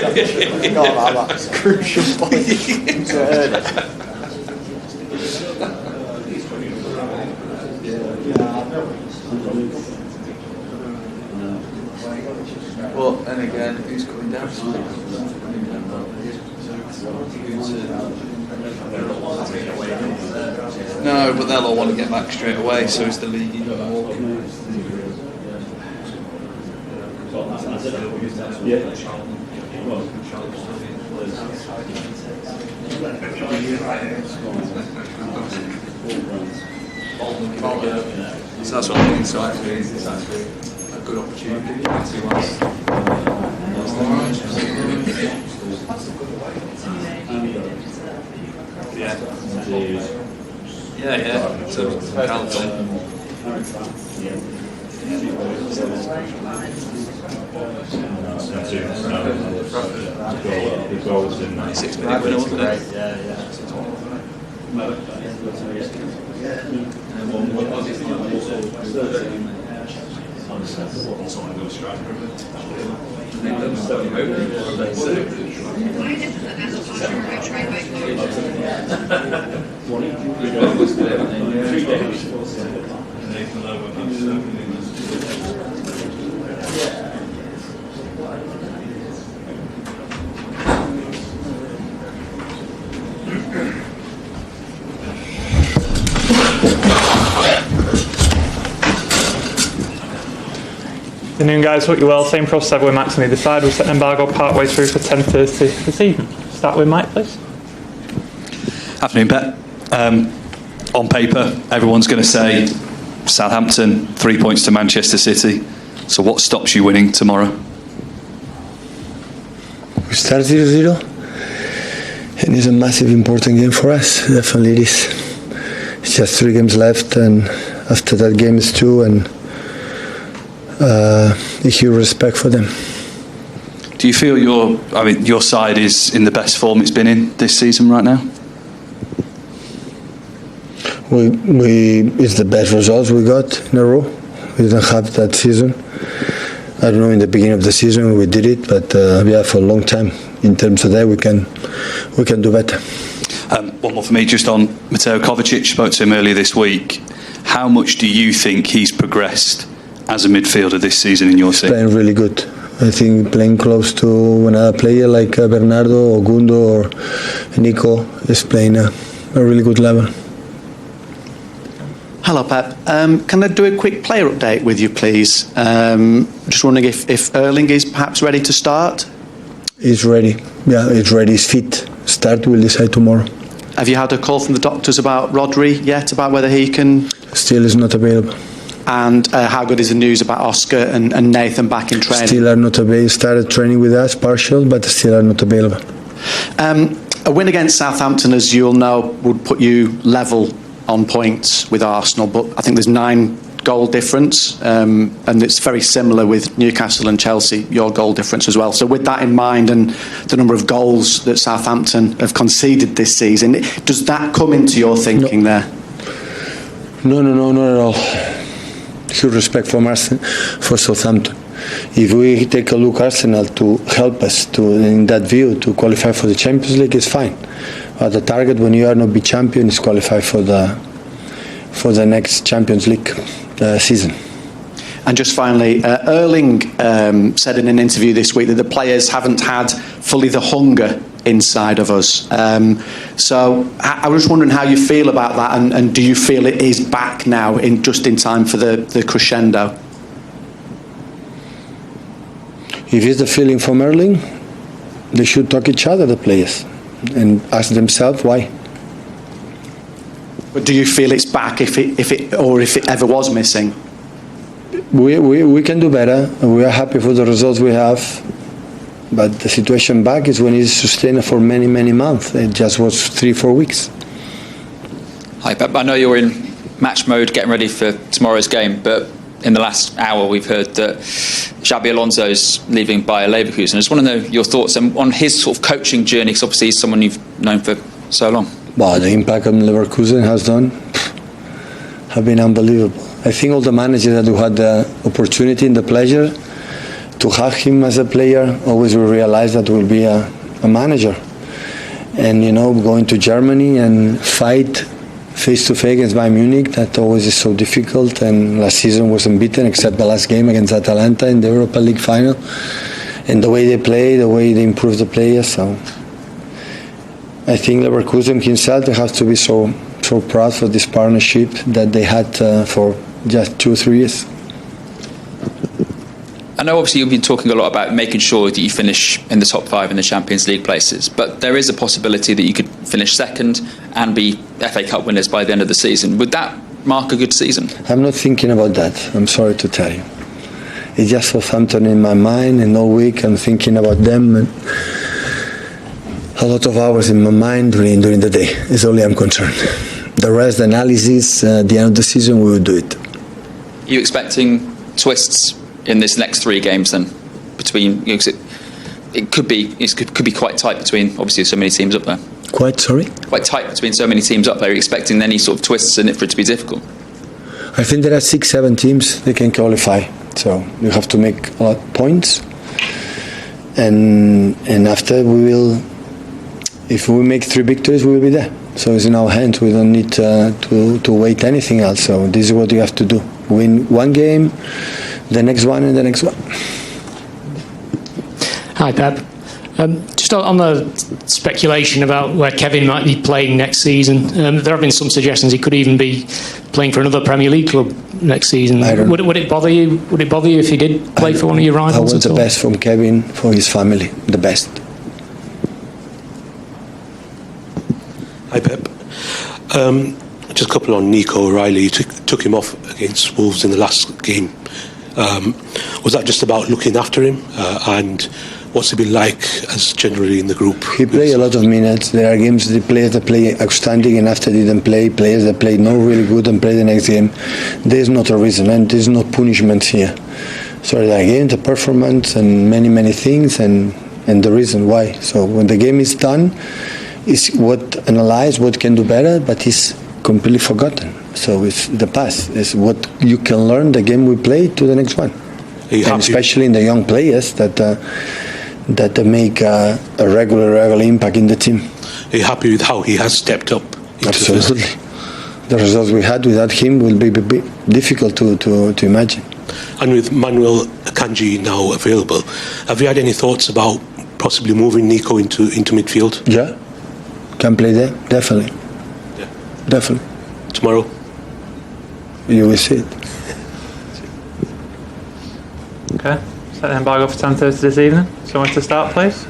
That's crucial point. Well, and again, who's coming down? No, but they'll all want to get back straight away, so is the league even more. So that's what I think. So actually, it's actually a good opportunity. Yeah. So Southampton. The 6-minute winner, wasn't it? Good afternoon, guys. Hope you're well. Same process with Max on either side. We'll set an embargo partway through for 10:30 this evening. Start with Mike, please. Afternoon, Pep. On paper, everyone's going to say Southampton, 3 points to Manchester City. So what stops you winning tomorrow? We start 0-0, and it's a massive, important game for us. Definitely it is. It's just 3 games left, and after that game is 2, and a huge respect for them. Do you feel your side is in the best form it's been in this season right now? It's the best results we got in a row. We didn't have that season. I don't know, in the beginning of the season we did it, but for a long time. In terms of that, we can do better. One more for me, just on Mateo Kovacic. Spoke to him earlier this week. How much do you think he's progressed as a midfielder this season in your team? Playing really good. I think playing close to another player like Bernardo or Gundo or Nico is playing a really good level. Hello, Pep. Can I do a quick player update with you, please? Just wondering if Erling is perhaps ready to start? He's ready. Yeah, he's ready. He's fit. Start, we'll decide tomorrow. Have you had a call from the doctors about Rodri yet, about whether he can? Still is not available. And how good is the news about Oscar and Nathan back in training? Still are not available. Started training with us, partial, but still are not available. A win against Southampton, as you'll know, would put you level on points with Arsenal, but I think there's 9 goal difference, and it's very similar with Newcastle and Chelsea, your goal difference as well. So with that in mind and the number of goals that Southampton have conceded this season, does that come into your thinking there? No, not at all. Huge respect for Southampton. If we take a look Arsenal to help us in that view to qualify for the Champions League, is fine. But the target when you are not be champion is qualify for the next Champions League season. And just finally, Erling said in an interview this week that the players haven't had fully the hunger inside of us. So I was just wondering how you feel about that, and do you feel it is back now just in time for the crescendo? If it's the feeling from Erling, they should talk each other, the players, and ask themselves why. But do you feel it's back if it ever was missing? We can do better. We are happy for the results we have. But the situation back is when it's sustained for many, many months. It just was 3-4 weeks. Hi, Pep. I know you're in match mode getting ready for tomorrow's game, but in the last hour we've heard that Xabi Alonso's leaving Bayer Leverkusen. I just want to know your thoughts on his sort of coaching journey, because obviously he's someone you've known for so long. Well, the impact on Leverkusen has done have been unbelievable. I think all the managers that who had the opportunity and the pleasure to have him as a player, always we realize that we'll be a manager. And going to Germany and fight face-to-face against Bayern Munich, that always is so difficult. And last season was unbeaten except the last game against Atalanta in the Europa League final. And the way they play, the way they improve the players. So I think Leverkusen himself, they have to be so proud for this partnership that they had for just 2-3 years. I know obviously you've been talking a lot about making sure that you finish in the top 5 in the Champions League places, but there is a possibility that you could finish second and be FA Cup winners by the end of the season. Would that mark a good season? I'm not thinking about that, I'm sorry to tell you. It's just Southampton in my mind, and all week I'm thinking about them, and a lot of hours in my mind during the day. It's only I'm concerned. The rest, the analysis, at the end of the season, we will do it. Are you expecting twists in this next 3 games then? Between, 'cause it could be quite tight between obviously so many teams up there. Quite Tight between so many teams up there. Are you expecting any sort of twists in it for it to be difficult? I think there are 6-7 teams that can qualify, so you have to make a lot of points, and after we will, if we make 3 victories, we will be there. So it's in our hands. We don't need to wait anything else. So this is what you have to do: win 1 game, the next one, and the next one. Hi, Pep. Just on the speculation about where Kevin might be playing next season, there have been some suggestions he could even be playing for another Premier League club next season. Would it bother you? Would it bother you if he did play for one of your rivals? I want the best from Kevin, for his family, the best. Hi, Pep. Just a couple on Nico O'Reilly. You took him off against Wolves in the last game. Was that just about looking after him? And what's it been like as generally in the group? He played a lot of minutes. There are games, the players that play outstanding and after didn't play, players that play not really good and play the next game. There's not a reason, and there's no punishment here. So there are games, the performance, and many things, and the reason why. So when the game is done, is what analyze, what can do better, but it's completely forgotten. So it's the past. It's what you can learn the game we play to the next one. And especially in the young players that make a regular impact in the team. Are you happy with how he has stepped up? Absolutely. The results we had without him will be difficult to imagine. And with Manuel Akanji now available, have you had any thoughts about possibly moving Nico into midfield? Yeah, can play there, definitely. Yeah. Definitely. Tomorrow? You will see it. Okay, set the embargo for 10:30 this evening. Someone to start, please.